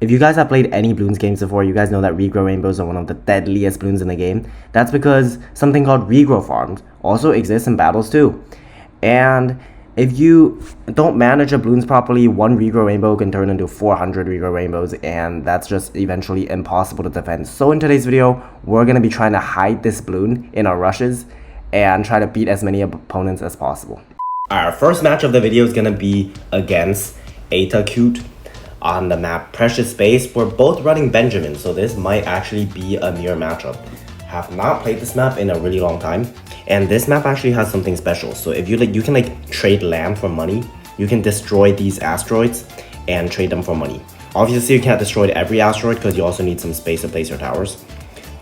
If you guys have played any Bloons games before, you guys know that regrow rainbows are one of the deadliest Bloons in the game. That's because something called regrow farms also exists in battles too. And if you don't manage your Bloons properly, one regrow rainbow can turn into 400 regrow rainbows, and that's just eventually impossible to defend. So in today's video, we're going to be trying to hide this Bloon in our rushes and try to beat as many opponents as possible. Our first match of the video is going to be against Atacute on the map Precious Space. We're both running Benjamin, so this might actually be a mirror matchup. Have not played this map in a really long time, and this map actually has something special. So if you you can trade land for money. You can destroy these asteroids and trade them for money. Obviously you can't destroy every asteroid because you also need some space to place your towers,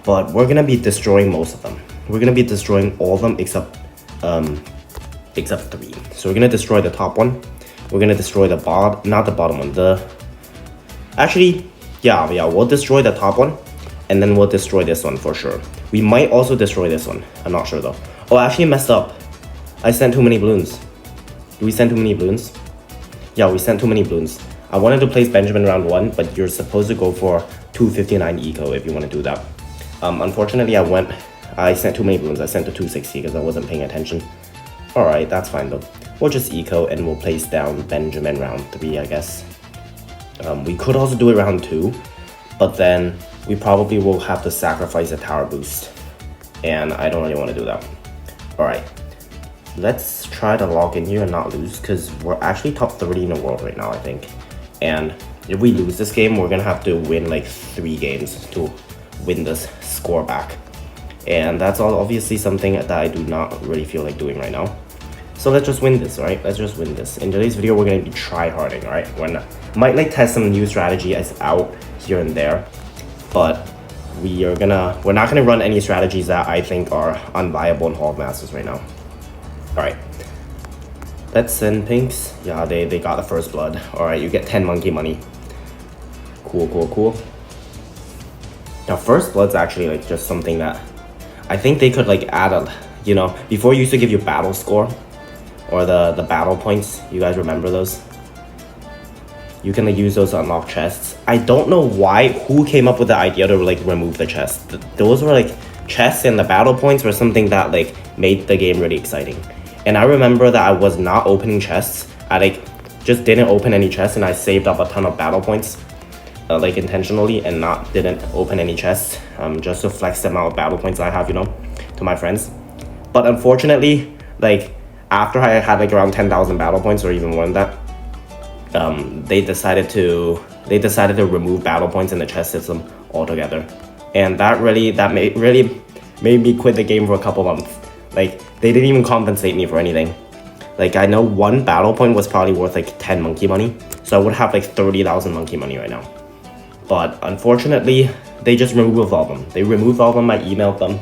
but we're gonna be destroying most of them. We're gonna be destroying all of them except 3. So we're gonna destroy the top one. We're gonna destroy the not the bottom one, we'll destroy the top one, and then we'll destroy this one for sure. We might also destroy this one. I'm not sure though. Oh, I actually messed up. I sent too many balloons. Do we send too many balloons? Yeah, we sent too many balloons. I wanted to place Benjamin round 1, but you're supposed to go for 259 eco if you want to do that. Unfortunately, I sent too many balloons. I sent to 260 because I wasn't paying attention. Alright, that's fine though. We'll just eco and we'll place down Benjamin round 3, I guess. We could also do it round 2, but then we probably will have to sacrifice a tower boost, and I don't really want to do that. Alright, let's try to log in here and not lose, because we're actually top 30 in the world right now, I think. And if we lose this game, we're gonna have to win like 3 games to win this score back, and that's all obviously something that I do not really feel like doing right now. So let's just win this, right? Let's just win this. In today's video, we're gonna be try-harding, right? Might test some new strategy as out here and there, but we're not gonna run any strategies that I think are unviable in Hall of Masters right now. Alright. Let's send pinks. Yeah, they got the first blood. Alright, you get 10 monkey money. Cool. Now first blood's actually just something that I think they could add before it used to give you battle score, or the battle points. You guys remember those? You can use those to unlock chests. I don't know who came up with the idea to remove the chests. Those were chests, and the battle points were something that made the game really exciting. And I remember that I was not opening chests. I just didn't open any chests, and I saved up a ton of battle points intentionally, and didn't open any chests just to flex the amount of battle points I have, to my friends. But unfortunately, after I had around 10,000 battle points, or even more than that, they decided to remove battle points in the chest system altogether, and that really made me quit the game for a couple months. They didn't even compensate me for anything. I know one battle point was probably worth 10 monkey money, so I would have 30,000 monkey money right now. But unfortunately, they just removed all of them. They removed all of them. I emailed them,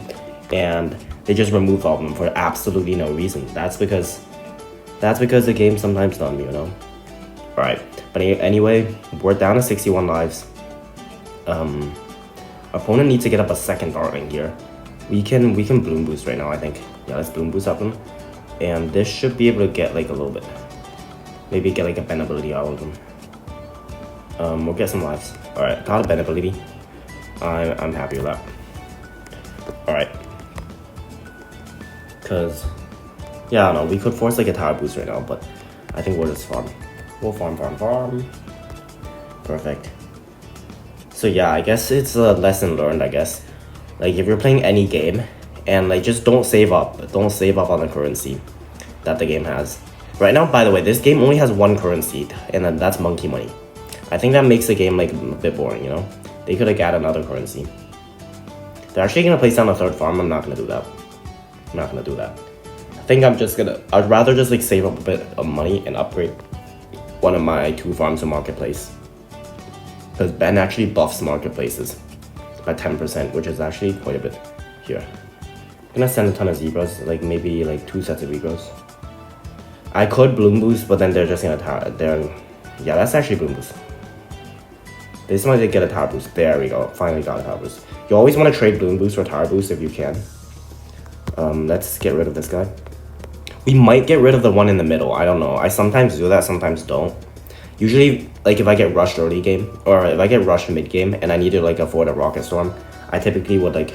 and they just removed all of them for absolutely no reason. That's because the game's sometimes dumb, Alright, but anyway, we're down to 61 lives. Opponent needs to get up a second darling here. We can bloom boost right now, I think. Yeah, let's bloom boost up them. And this should be able to get a little bit. Maybe get a bend ability out of them. We'll get some lives. Alright, got a bend ability. I'm happy with that. Alright. Cause yeah, I don't know, we could force a tower boost right now, but I think we'll just farm. We'll farm. Perfect. So yeah, I guess it's a lesson learned, I guess. If you're playing any game, and just don't save up. Don't save up on the currency that the game has. Right now, by the way, this game only has 1 currency, and then that's monkey money. I think that makes the game a bit boring, They could added another currency. They're actually gonna place down a 3rd farm. I'm not gonna do that. I think I'd rather just save up a bit of money and upgrade one of my 2 farms to marketplace, because Ben actually buffs marketplaces by 10%, which is actually quite a bit. Here, I'm gonna send a ton of zebras, maybe 2 sets of egos. I could bloom boost, but then they're just gonna yeah, that's actually bloom boost. They just wanted to get a tower boost. There we go, finally got a tower boost. You always want to trade bloom boost for tower boost if you can. Let's get rid of this guy. We might get rid of the one in the middle. I don't know. I sometimes do that, sometimes don't. Usually, like if I get rushed early game, or if I get rushed mid game and I need to like afford a rocket storm, I typically would like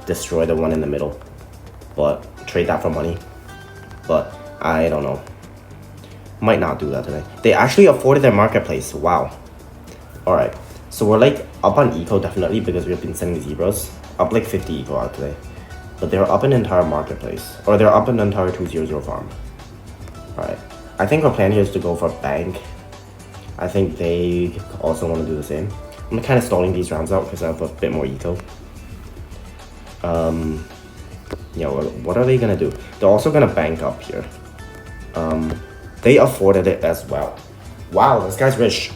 destroy the one in the middle, but trade that for money. But I don't know. Might not do that today. They actually afforded their marketplace. Wow. Alright. So we're like up on eco definitely because we've been sending zebras. Up like 50 eco out today. But they're up an entire marketplace. Or they're up an entire 200 farm. Alright. I think our plan here is to go for bank. I think they also want to do the same. I'm kind of stalling these rounds out because I have a bit more eco. Yeah, what are they gonna do? They're also gonna bank up here. They afforded it as well. Wow, this guy's rich.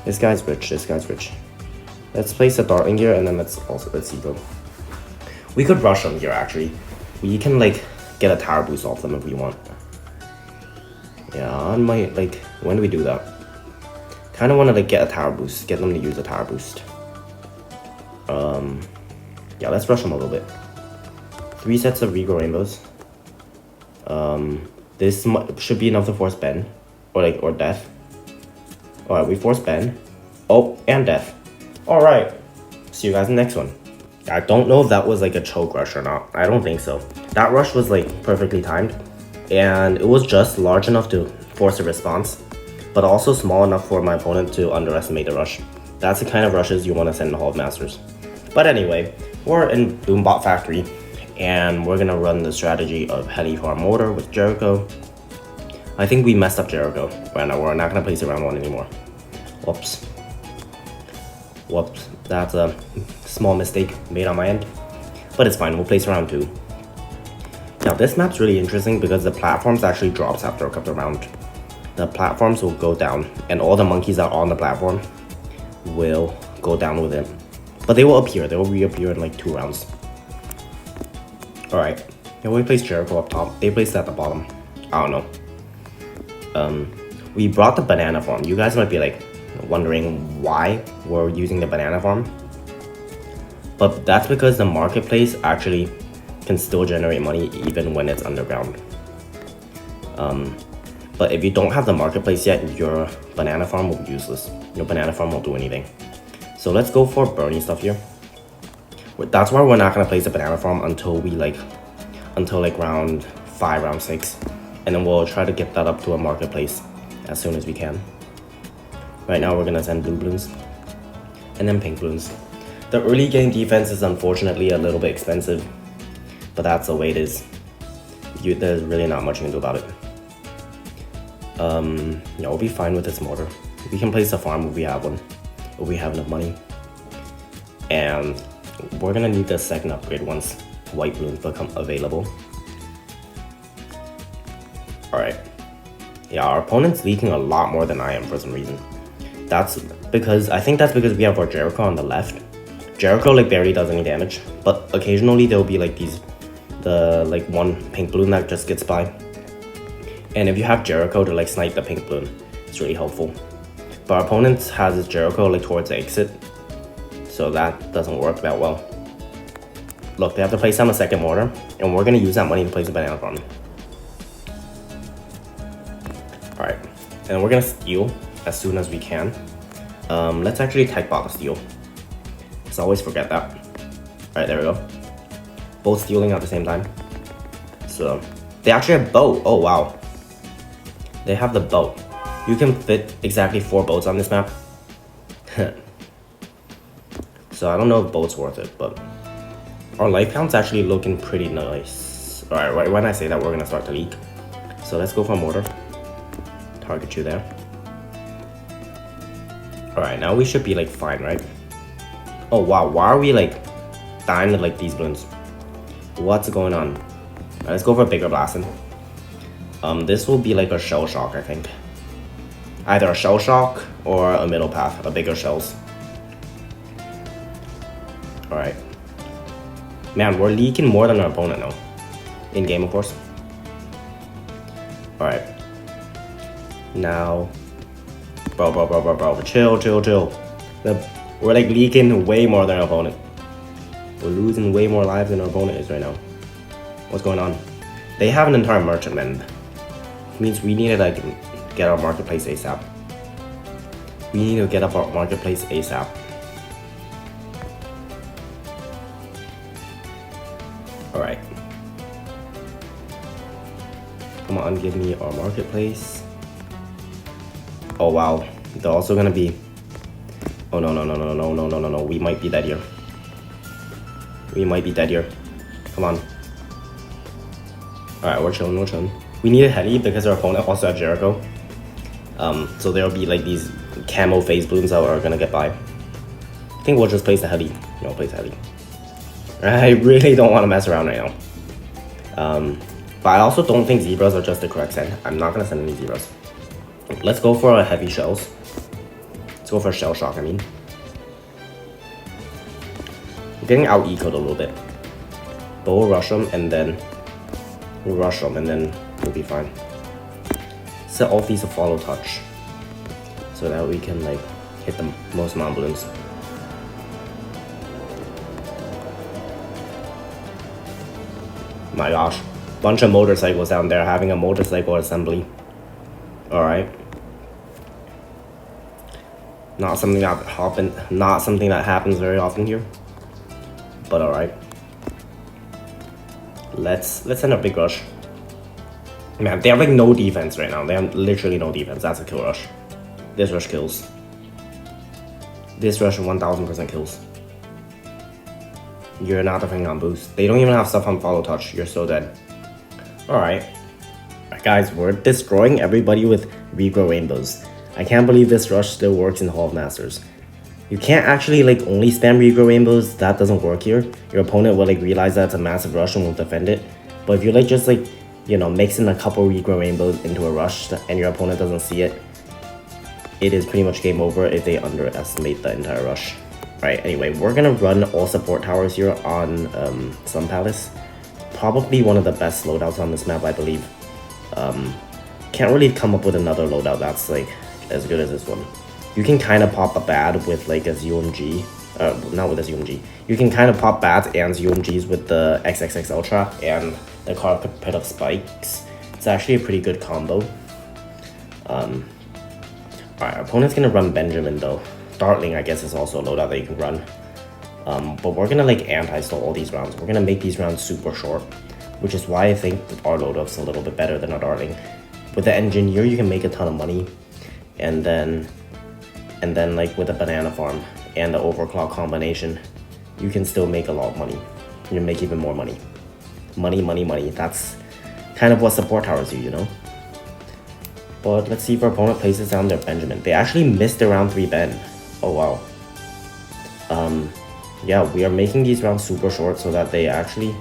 This guy's rich. Let's place a darting here and then let's eco. We could rush them here actually. We can like get a tower boost off them if we want. Yeah, I might like, when do we do that? Kind of want to like get a tower boost, get them to use a tower boost. Yeah, let's rush them a little bit. 3 sets of Regal Rainbows. This should be enough to force Ben, or death. Alright, we force Ben. Oh, and death. Alright, see you guys in the next one. I don't know if that was like a choke rush or not. I don't think so. That rush was like perfectly timed, and it was just large enough to force a response, but also small enough for my opponent to underestimate the rush. That's the kind of rushes you want to send in Hall of Masters. But anyway, we're in Boombot Factory, and we're gonna run the strategy of Heli Farm Mortar with Jericho. I think we messed up Jericho. Right now, we're not gonna place it round 1 anymore. Whoops. That's a small mistake made on my end, but it's fine. We'll place round 2. Now this map's really interesting because the platforms actually drops after a couple of rounds. The platforms will go down, and all the monkeys that are on the platform will go down with it. But they will appear. They will reappear in like 2 rounds. Alright. Yeah, we place Jericho up top. They placed it at the bottom. I don't know. We brought the banana farm. You guys might be like wondering why we're using the banana farm. But that's because the marketplace actually can still generate money even when it's underground. But if you don't have the marketplace yet, your banana farm will be useless. Your banana farm won't do anything. So let's go for Bernie stuff here. That's why we're not gonna place a banana farm until round 5, round 6. And then we'll try to get that up to a marketplace as soon as we can. Right now we're gonna send blue balloons and then pink balloons. The early game defense is unfortunately a little bit expensive, but that's the way it is. There's really not much you can do about it. Yeah, we'll be fine with this mortar. We can place a farm if we have one, if we have enough money. And we're gonna need the second upgrade once white balloons become available. Alright. Yeah, our opponent's leaking a lot more than I am for some reason. I think that's because we have our Jericho on the left. Jericho like barely does any damage, but occasionally there'll be like one pink balloon that just gets by. And if you have Jericho to like snipe the pink balloon, it's really helpful. But our opponent has his Jericho like towards the exit, so that doesn't work that well. Look, they have to place down a second mortar, and we're gonna use that money to place a banana farm. Alright, and we're gonna steal as soon as we can. Let's actually tech bot the steal. Let's always forget that. Alright, there we go. Both stealing at the same time. So, they actually have boat. Oh, wow. They have the boat. You can fit exactly 4 boats on this map. So I don't know if boat's worth it, but our life count's actually looking pretty nice. Alright, right when I say that, we're gonna start to leak. So let's go for a mortar. Target you there. Alright, now we should be like fine, right? Oh wow, why are we like dying to like these balloons? What's going on? Alright, let's go for a bigger blasting. This will be like a shell shock, I think. Either a shell shock or a middle path, a bigger shells. Alright. Man, we're leaking more than our opponent now. In game, of course. Alright. Now. Bro. Chill. We're like leaking way more than our opponent. We're losing way more lives than our opponent is right now. What's going on? They have an entire merchantman. It means we need to like get our marketplace ASAP. We need to get up our marketplace ASAP. Alright. Come on, give me our marketplace. Oh wow, they're also gonna be... Oh no, we might be dead here. We might be dead here. Come on. Alright, we're chilling. We need a heli because our opponent also has Jericho. So there'll be like these camo phase balloons that are gonna get by. I think we'll just place the heli. No, place heli. I really don't want to mess around right now. But I also don't think zebras are just the correct send. I'm not gonna send any zebras. Let's go for heavy shells. Let's go for shell shock, I mean. We're getting out eco'd a little bit. But we'll rush them and then we'll be fine. Set all these to follow touch. So that we can like hit the most amount of balloons. My gosh. Bunch of motorcycles down there having a motorcycle assembly. Alright. Not something that happens very often here. But alright. Let's send a big rush. Man, they have like no defense right now. They have literally no defense. That's a kill rush. This rush kills. This rush 1000% kills. You're not defending on boost. They don't even have stuff on follow touch. You're so dead. Alright. Guys, we're destroying everybody with regrow rainbows. I can't believe this rush still works in Hall of Masters. You can't actually like only spam regrow rainbows. That doesn't work here. Your opponent will like realize that it's a massive rush and will defend it. But if you like just like, you know, mix in a couple regrow rainbows into a rush and your opponent doesn't see it, it is pretty much game over if they underestimate the entire rush. Alright, anyway, we're gonna run all support towers here on Sun Palace. Probably one of the best loadouts on this map, I believe. Can't really come up with another loadout that's like as good as this one. You can kind of pop a bad with like a ZOMG. Not with a ZOMG. You can kind of pop bats and ZOMGs with the XXX Ultra and the Carpet of Spikes. It's actually a pretty good combo. Alright, our opponent's gonna run Benjamin though. Dartling, I guess, is also a loadout that you can run. But we're gonna like anti-stall all these rounds. We're gonna make these rounds super short, which is why I think our loadout's a little bit better than our Dartling. With the Engineer, you can make a ton of money, and then like with the Banana Farm and the Overclock combination, you can still make a lot of money. You can make even more money. Money. That's kind of what support towers do, you know? But let's see if our opponent places down their Benjamin. They actually missed their round 3 Ben. Oh wow. Yeah, we are making these rounds super short so that they actually...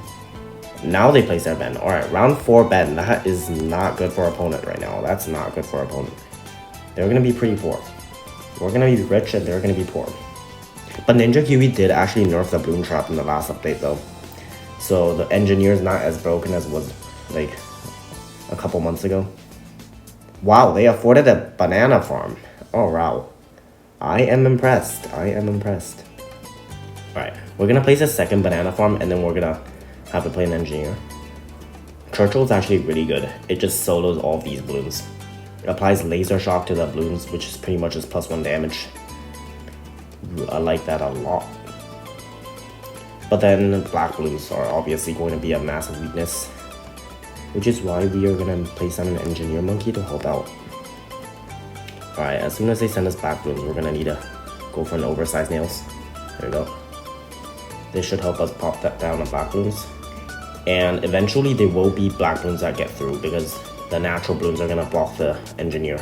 Now they place their Ben. Alright, round 4 Ben. That is not good for our opponent right now. That's not good for our opponent. They're gonna be pretty poor. We're gonna be rich and they're gonna be poor. But Ninja Kiwi did actually nerf the Bloon Trap in the last update though. So the Engineer is not as broken as it was like a couple months ago. Wow, they afforded a Banana Farm. Oh wow. I am impressed. Alright, we're gonna place a second Banana Farm and then we're gonna have to play an Engineer. Churchill's actually really good. It just solos all of these balloons. It applies laser shock to the balloons, which is pretty much just +1 damage. I like that a lot. But then black balloons are obviously going to be a massive weakness, which is why we are going to place on an Engineer Monkey to help out. Alright, as soon as they send us back balloons, we're going to need to go for an oversized nails. There we go. This should help us pop that down on black balloons. And eventually there will be black balloons that get through because the natural balloons are going to block the Engineer.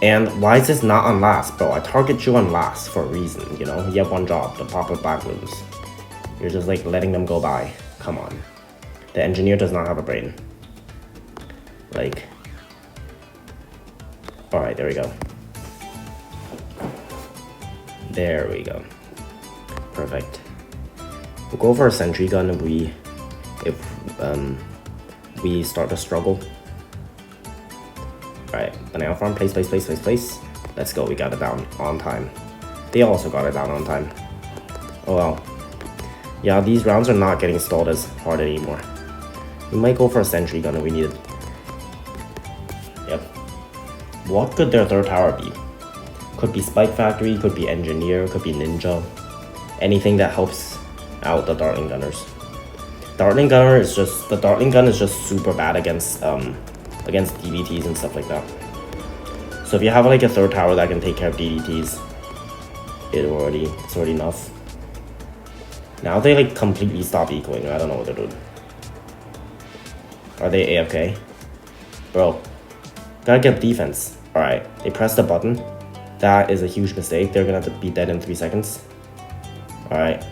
And why is this not on last? Bro, I target you on last for a reason, you know? You have one job, to pop with black balloons. You're just like letting them go by. Come on. The Engineer does not have a brain. Like... Alright, there we go. There we go. Perfect. We'll go for a sentry gun if we start to struggle. Alright, Banana Farm, place. Let's go, we got it down on time. They also got it down on time. Oh well. Yeah, these rounds are not getting stalled as hard anymore. We might go for a sentry gun if we need it. Yep. What could their third tower be? Could be Spike Factory, could be Engineer, could be Ninja. Anything that helps out the Dartling Gunners. The Dartling Gun is just super bad against DDTs and stuff like that. So if you have like a third tower that can take care of DDTs, it's already enough. Now they like completely stop ecoing. I don't know what they're doing. Are they AFK? Bro, gotta get defense. Alright, they pressed the button. That is a huge mistake. They're gonna have to be dead in 3 seconds. Alright.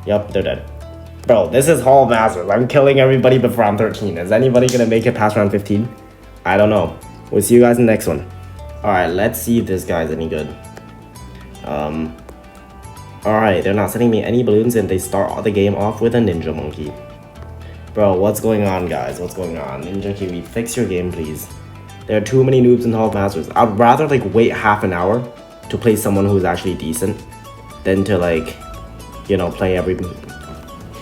Yup, they're dead. Bro, this is Hall Masters. I'm killing everybody before round 13. Is anybody gonna make it past round 15? I don't know. We'll see you guys in the next one. Alright, let's see if this guy's any good. Alright, they're not sending me any balloons and they start the game off with a Ninja Monkey. Bro, what's going on, guys? What's going on? Ninja Kiwi, fix your game, please. There are too many noobs in Hall of Masters. I'd rather like wait half an hour to play someone who's actually decent than to like, you know, play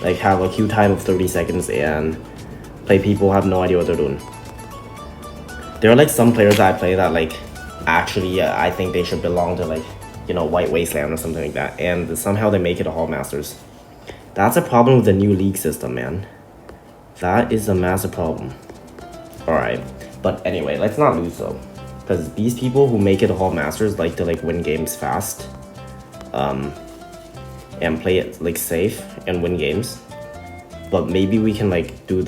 like have a queue time of 30 seconds and play people who have no idea what they're doing. There are like some players that I play that like actually I think they should belong to like, you know, White Wasteland or something like that, and somehow they make it to Hall Masters. That's a problem with the new league system, man. That is a massive problem. Alright, but anyway, let's not lose though, because these people who make it to Hall Masters like to like win games fast and play it like safe and win games. But maybe we can like do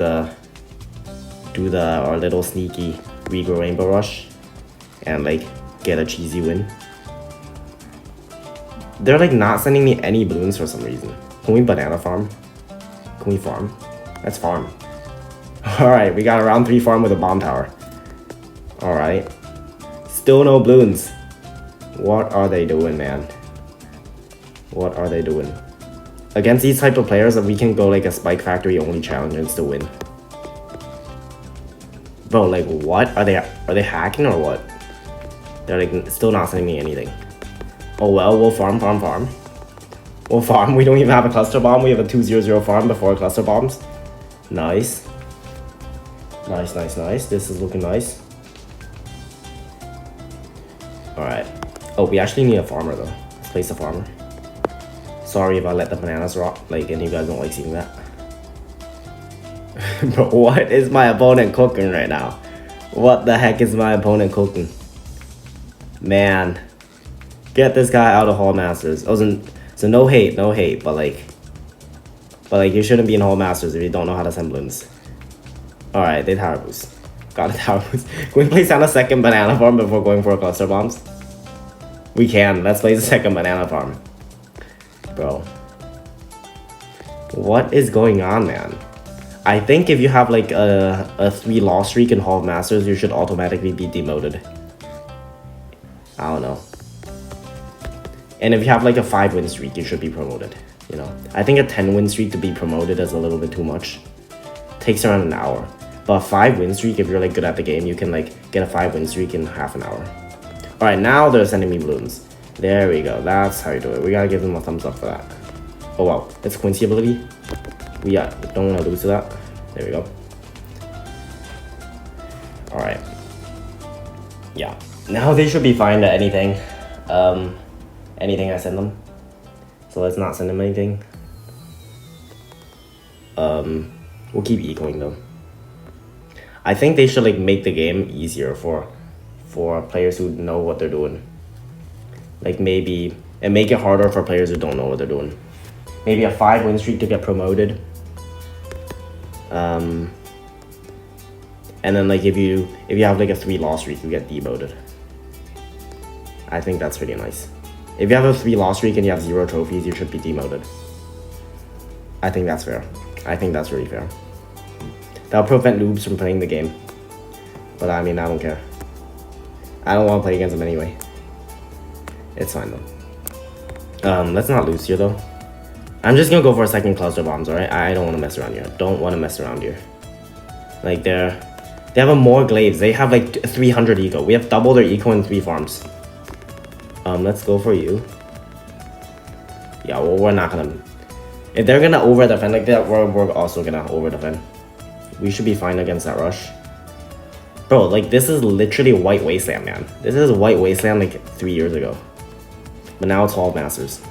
our little sneaky Regal Rainbow Rush and like get a cheesy win. They're like not sending me any balloons for some reason. Can we banana farm? Can we farm? Let's farm. Alright, we got a round 3 farm with a bomb tower. Alright. Still no balloons. What are they doing, man? What are they doing? Against these type of players, we can go like a Spike Factory only challenge and still win. Bro, like what? Are they hacking or what? They're like still not sending me anything. Oh well, we'll farm. We'll farm. We don't even have a cluster bomb. We have a 2-0-0 farm before cluster bombs. Nice. Nice. This is looking nice. Alright. Oh, we actually need a farmer though. Let's place a farmer. Sorry if I let the bananas rot, like, and you guys don't like seeing that. But what is my opponent cooking right now? What the heck is my opponent cooking? Man. Get this guy out of Hall Masters. Oh, so no hate, but like you shouldn't be in Hall Masters if you don't know how to send balloons. Alright, they tower boost. Got a tower boost. Can we place down a second banana farm before going for cluster bombs? We can. Let's place a second banana farm. Bro. What is going on, man? I think if you have like a 3 loss streak in Hall of Masters, you should automatically be demoted. I don't know. And if you have like a 5 win streak, you should be promoted. You know, I think a 10 win streak to be promoted is a little bit too much. Takes around an hour. But a 5 win streak, if you're like good at the game, you can like get a 5 win streak in half an hour. Alright, now they're sending me balloons. There we go. That's how you do it. We gotta give them a thumbs up for that. Oh wow, it's Quincy ability. We don't want to lose to that. There we go. Alright. Yeah. Now they should be fine to anything. Anything I send them. So let's not send them anything. We'll keep ecoing though. I think they should like make the game easier for players who know what they're doing. Like maybe, and make it harder for players who don't know what they're doing. Maybe a 5 win streak to get promoted. And then like if you have like a 3 loss streak, you get demoted. I think that's pretty nice. If you have a 3 loss streak and you have 0 trophies, you should be demoted. I think that's fair. I think that's really fair. That'll prevent noobs from playing the game. But I mean, I don't care. I don't want to play against them anyway. It's fine though. Let's not lose here though. I'm just gonna go for a second cluster bombs, alright? I don't want to mess around here. Don't want to mess around here. Like they have a more glaives. They have like 300 eco. We have double their eco in 3 farms. Let's go for you. Yeah, well, we're not gonna. If they're gonna over defend like that, we're also gonna over defend. We should be fine against that rush. Bro, like, this is literally White Wasteland, man. This is White Wasteland, like, 3 years ago. But now it's all Masters.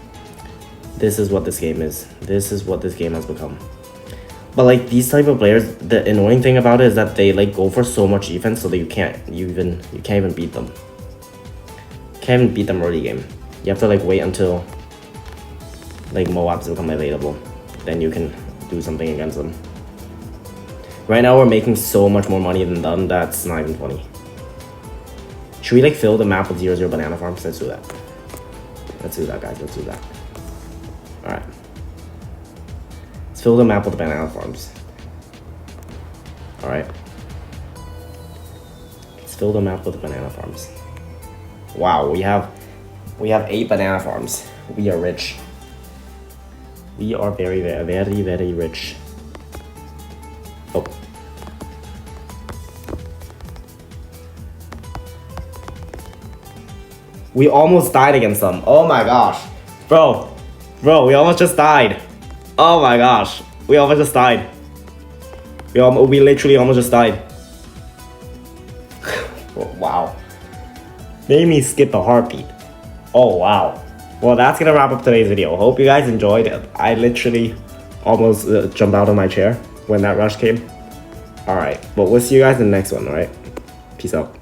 This is what this game is. This is what this game has become. But, like, these type of players, the annoying thing about it is that they, like, go for so much defense so that you can't even beat them. Can't even beat them early game. You have to, like, wait until, like, Moabs become available. Then you can do something against them. Right now, we're making so much more money than them, that's not even funny. Should we, like, fill the map with 0-0 banana farms? Let's do that. Let's do that, guys. Let's do that. Alright. Let's fill the map with banana farms. Alright. Let's fill the map with banana farms. Wow, we have 8 banana farms. We are rich. We are very, very, very, very rich. Oh. We almost died against them. Oh my gosh. Bro, we almost just died. Oh my gosh. We almost just died. We literally almost just died. Wow. Made me skip a heartbeat. Oh wow. Well, that's gonna wrap up today's video. Hope you guys enjoyed it. I literally almost jumped out of my chair when that rush came. Alright, but we'll see you guys in the next one, alright? Peace out.